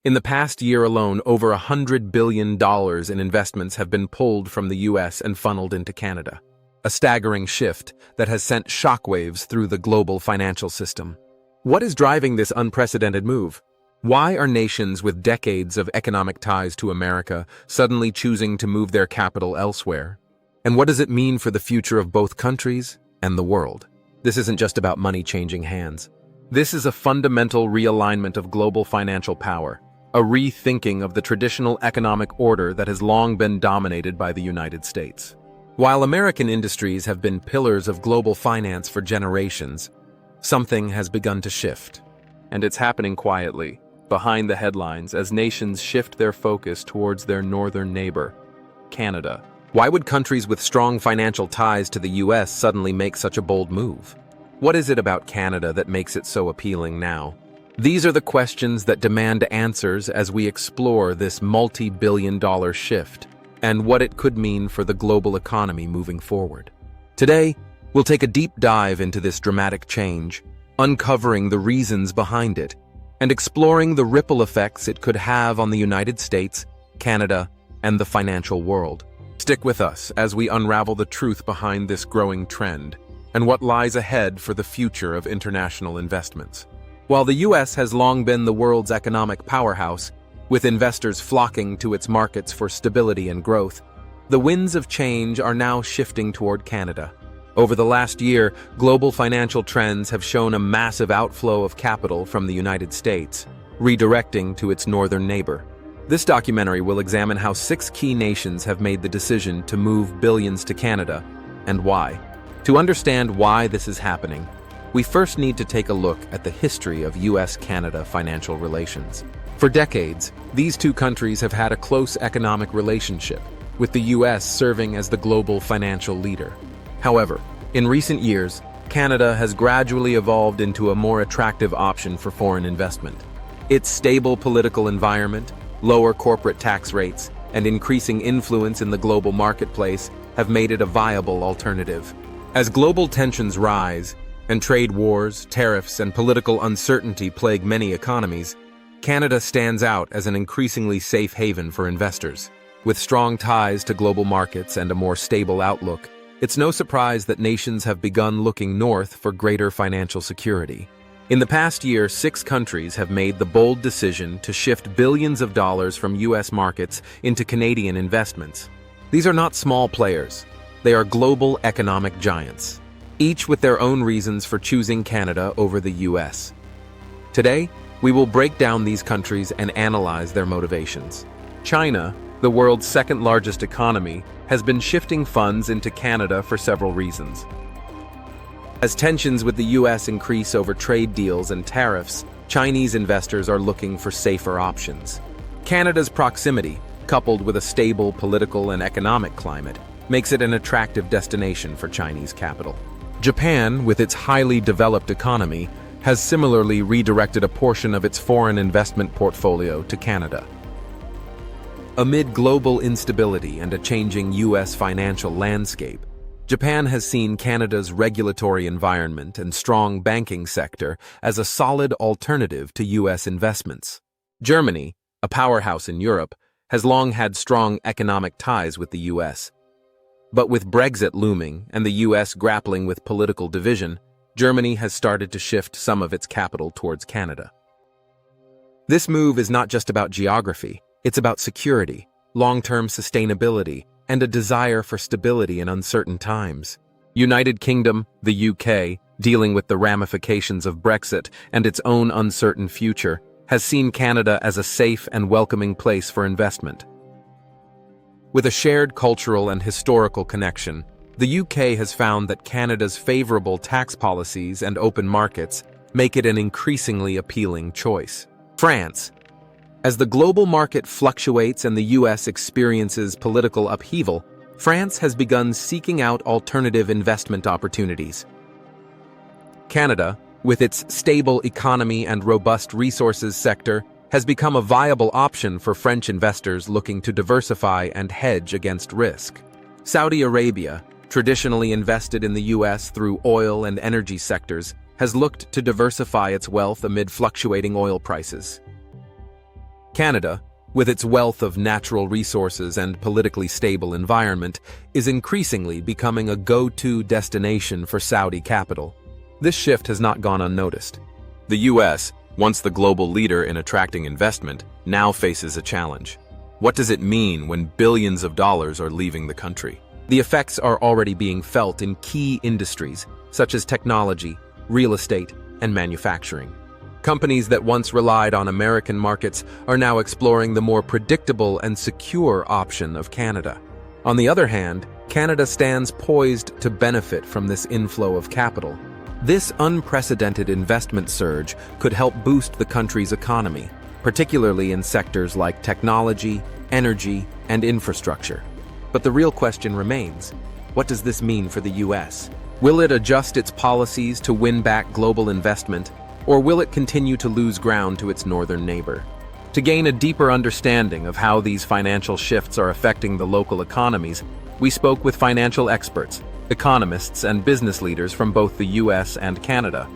In the past year alone, over $100 billion in investments have been pulled from the U.S. and funneled into Canada. A staggering shift that has sent shockwaves through the global financial system. What is driving this unprecedented move? Why are nations with decades of economic ties to America suddenly choosing to move their capital elsewhere? And what does it mean for the future of both countries and the world? This isn't just about money changing hands. This is a fundamental realignment of global financial power, a rethinking of the traditional economic order that has long been dominated by the United States. While American industries have been pillars of global finance for generations, something has begun to shift. And it's happening quietly, behind the headlines, as nations shift their focus towards their northern neighbor, Canada. Why would countries with strong financial ties to the U.S. suddenly make such a bold move? What is it about Canada that makes it so appealing now? These are the questions that demand answers as we explore this multi-billion-dollar shift and what it could mean for the global economy moving forward. Today, we'll take a deep dive into this dramatic change, uncovering the reasons behind it, and exploring the ripple effects it could have on the United States, Canada, and the financial world. Stick with us as we unravel the truth behind this growing trend and what lies ahead for the future of international investments. While the U.S. has long been the world's economic powerhouse, with investors flocking to its markets for stability and growth, the winds of change are now shifting toward Canada. Over the last year, global financial trends have shown a massive outflow of capital from the United States, redirecting to its northern neighbor. This documentary will examine how 6 key nations have made the decision to move billions to Canada, and why. To understand why this is happening, we first need to take a look at the history of U.S.-Canada financial relations. For decades, these two countries have had a close economic relationship, with the U.S. serving as the global financial leader. However, in recent years, Canada has gradually evolved into a more attractive option for foreign investment. Its stable political environment, lower corporate tax rates, and increasing influence in the global marketplace have made it a viable alternative. As global tensions rise, and trade wars, tariffs, and political uncertainty plague many economies, Canada stands out as an increasingly safe haven for investors. With strong ties to global markets and a more stable outlook, it's no surprise that nations have begun looking north for greater financial security. In the past year, 6 countries have made the bold decision to shift billions of dollars from U.S. markets into Canadian investments. These are not small players. They are global economic giants, each with their own reasons for choosing Canada over the U.S. Today, we will break down these countries and analyze their motivations. China, the world's second-largest economy, has been shifting funds into Canada for several reasons. As tensions with the U.S. increase over trade deals and tariffs, Chinese investors are looking for safer options. Canada's proximity, coupled with a stable political and economic climate, makes it an attractive destination for Chinese capital. Japan, with its highly developed economy, has similarly redirected a portion of its foreign investment portfolio to Canada. Amid global instability and a changing U.S. financial landscape, Japan has seen Canada's regulatory environment and strong banking sector as a solid alternative to U.S. investments. Germany, a powerhouse in Europe, has long had strong economic ties with the U.S. But with Brexit looming and the U.S. grappling with political division, Germany has started to shift some of its capital towards Canada. This move is not just about geography. It's about security, long-term sustainability, and a desire for stability in uncertain times. United Kingdom, the U.K., dealing with the ramifications of Brexit and its own uncertain future, has seen Canada as a safe and welcoming place for investment. With a shared cultural and historical connection, the U.K. has found that Canada's favorable tax policies and open markets make it an increasingly appealing choice. France. As the global market fluctuates and the U.S. experiences political upheaval, France has begun seeking out alternative investment opportunities. Canada, with its stable economy and robust resources sector, has become a viable option for French investors looking to diversify and hedge against risk. Saudi Arabia, traditionally invested in the U.S. through oil and energy sectors, has looked to diversify its wealth amid fluctuating oil prices. Canada, with its wealth of natural resources and politically stable environment, is increasingly becoming a go-to destination for Saudi capital. This shift has not gone unnoticed. The U.S., once the global leader in attracting investment, now faces a challenge. What does it mean when billions of dollars are leaving the country? The effects are already being felt in key industries, such as technology, real estate, and manufacturing. Companies that once relied on American markets are now exploring the more predictable and secure option of Canada. On the other hand, Canada stands poised to benefit from this inflow of capital. This unprecedented investment surge could help boost the country's economy, particularly in sectors like technology, energy, and infrastructure. But the real question remains: what does this mean for the U.S.? Will it adjust its policies to win back global investment, or will it continue to lose ground to its northern neighbor? To gain a deeper understanding of how these financial shifts are affecting the local economies, we spoke with financial experts, economists, and business leaders from both the U.S. and Canada.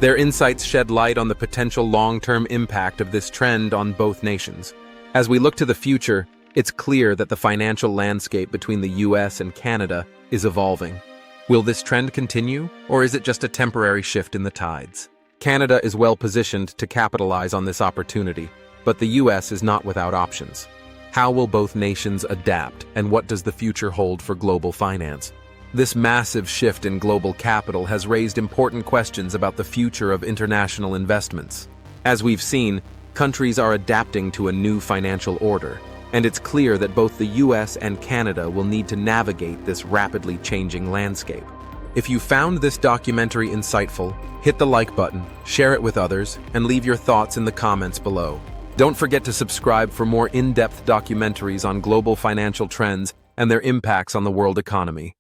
Their insights shed light on the potential long-term impact of this trend on both nations. As we look to the future, it's clear that the financial landscape between the U.S. and Canada is evolving. Will this trend continue, or is it just a temporary shift in the tides? Canada is well positioned to capitalize on this opportunity, but the U.S. is not without options. How will both nations adapt, and what does the future hold for global finance? This massive shift in global capital has raised important questions about the future of international investments. As we've seen, countries are adapting to a new financial order, and it's clear that both the U.S. and Canada will need to navigate this rapidly changing landscape. If you found this documentary insightful, hit the like button, share it with others, and leave your thoughts in the comments below. Don't forget to subscribe for more in-depth documentaries on global financial trends and their impacts on the world economy.